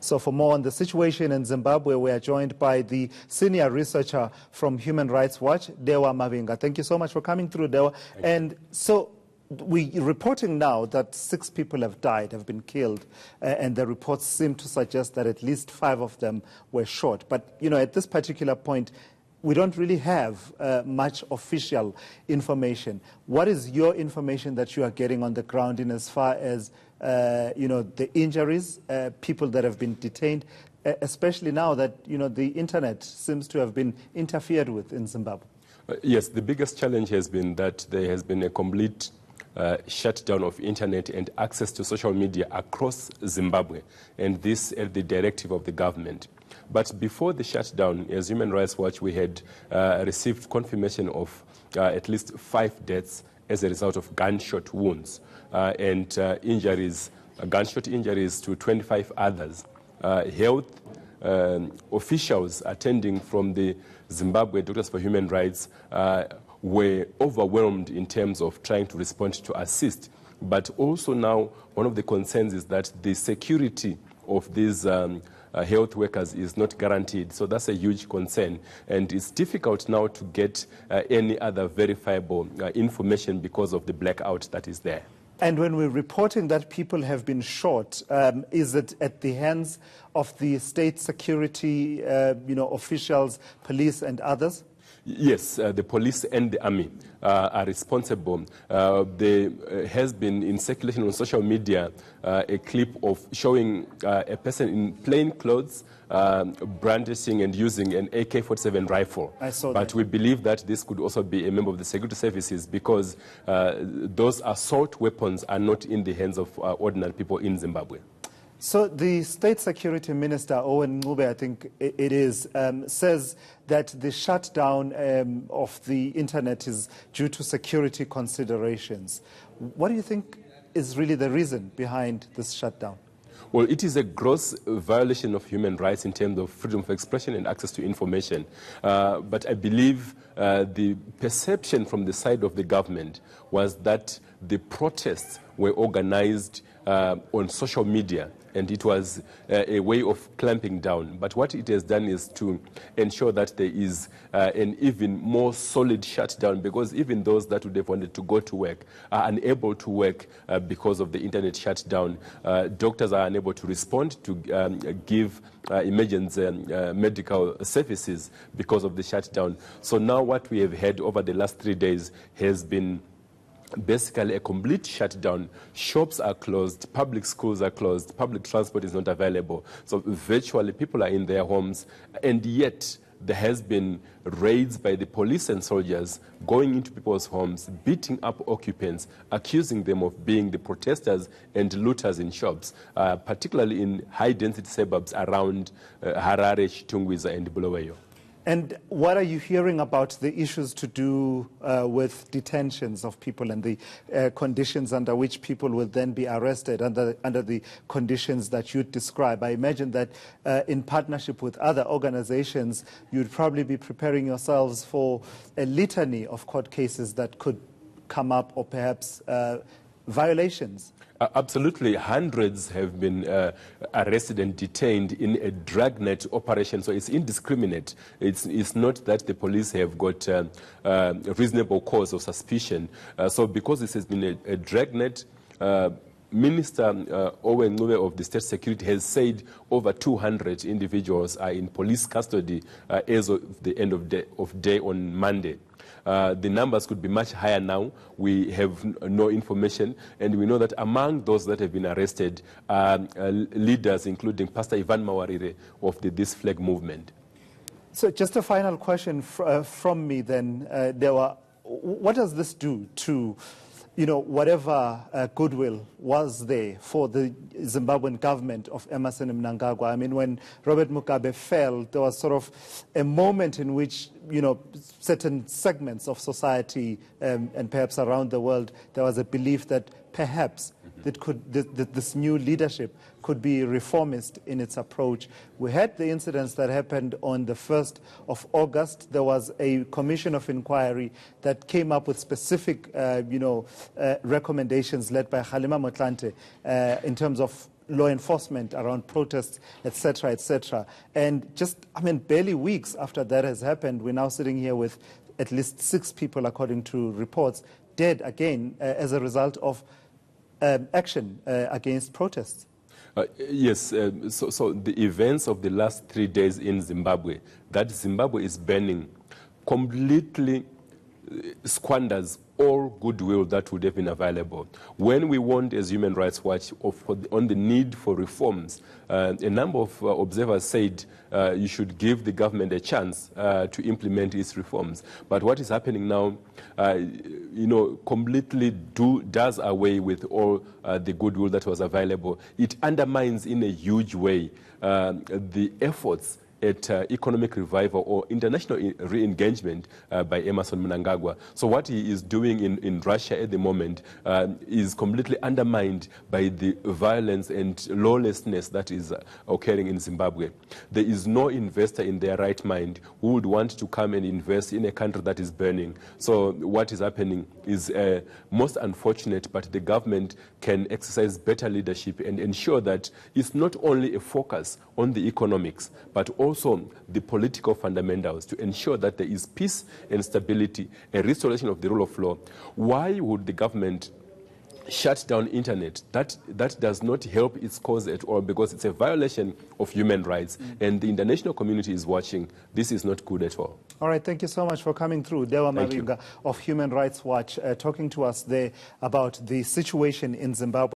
So for more on the situation in Zimbabwe, we are joined by the senior researcher from Human Rights Watch, Dewa Mavhinga. Thank you so much for coming through, Dewa. And so we're reporting now that 6 people have died, have been killed, and the reports seem to suggest that at least 5 of them were shot. But, you know, at this particular point, we don't really have much official information. What is your information that you are getting on the ground in as far as, you know, the injuries, people that have been detained, especially now that, you know, the internet seems to have been interfered with in Zimbabwe? Yes, the biggest challenge has been that there has been a complete shutdown of internet and access to social media across Zimbabwe, and this at the directive of the government. But before the shutdown, as Human Rights Watch, we had received confirmation of at least 5 deaths as a result of gunshot wounds and injuries, gunshot injuries to 25 others. Health officials attending from the Zimbabwe Doctors for Human Rights were overwhelmed in terms of trying to respond to assist. But also now, one of the concerns is that the security of these health workers is not guaranteed. So that's a huge concern. And it's difficult now to get any other verifiable information because of the blackout that is there. And when we're reporting that people have been shot, is it at the hands of the state security, you know, officials, police and others? Yes, the police and the army are responsible. There has been in circulation on social media a clip of showing a person in plain clothes brandishing and using an AK-47 rifle. I saw but that. we believe that this could also be a member of the security services because those assault weapons are not in the hands of ordinary people in Zimbabwe. So the State Security Minister, Owen Ncube, I think it is, says that the shutdown of the internet is due to security considerations. What do you think is really the reason behind this shutdown? Well, it is a gross violation of human rights in terms of freedom of expression and access to information. But I believe the perception from the side of the government was that the protests were organized on social media, and it was a way of clamping down. But what it has done is to ensure that there is an even more solid shutdown, because even those that would have wanted to go to work are unable to work because of the internet shutdown. Doctors are unable to respond to give emergency medical services because of the shutdown. So now what we have had over the last 3 days has been basically a complete shutdown. Shops are closed, public schools are closed, public transport is not available. So virtually people are in their homes, and yet there has been raids by the police and soldiers going into people's homes, beating up occupants, accusing them of being the protesters and looters in shops, particularly in high-density suburbs around Harare, Chitungwiza and Bulawayo. And what are you hearing about the issues to do with detentions of people and the conditions under which people will then be arrested under the conditions that you describe? I imagine that in partnership with other organizations, you'd probably be preparing yourselves for a litany of court cases that could come up, or perhaps violations. Absolutely. Hundreds have been arrested and detained in a dragnet operation, so it's indiscriminate. It's not that the police have got reasonable cause of suspicion. So because this has been a dragnet, Minister Owen Ncube of the State Security has said over 200 individuals are in police custody as of the end of day on Monday. The numbers could be much higher now. We have no information, and we know that among those that have been arrested are leaders, including Pastor Ivan Mawarire of the This Flag movement. So just a final question from me then, Dewa. What does this do to, you know, whatever goodwill was there for the Zimbabwean government of Emmerson Mnangagwa? I mean, when Robert Mugabe fell, there was sort of a moment in which, you know, certain segments of society and perhaps around the world, there was a belief that perhaps this new leadership could be reformist in its approach. We had the incidents that happened on the 1st of August. There was a commission of inquiry that came up with specific, recommendations led by Kgalema Motlanthe in terms of law enforcement around protests, etc., etc. And just, barely weeks after that has happened, we're now sitting here with at least 6 people, according to reports, dead again as a result of action against protests. Yes, so the events of the last 3 days in Zimbabwe, that Zimbabwe is burning, completely squanders all goodwill that would have been available. When we warned as Human Rights Watch on the need for reforms, a number of observers said you should give the government a chance to implement its reforms. But what is happening now, completely does away with all the goodwill that was available. It undermines in a huge way the efforts at economic revival or international re-engagement by Emmerson Mnangagwa. So what he is doing in Russia at the moment is completely undermined by the violence and lawlessness that is occurring in Zimbabwe. There is no investor in their right mind who would want to come and invest in a country that is burning. So what is happening is most unfortunate, but the government can exercise better leadership and ensure that it's not only a focus on the economics, but also the political fundamentals to ensure that there is peace and stability, a restoration of the rule of law. Why would the government shut down internet? That does not help its cause at all, because it's a violation of human rights, and the international community is watching. This is not good at all. All right, thank you so much for coming through. Dewa Mavhinga of Human Rights Watch, talking to us there about the situation in Zimbabwe.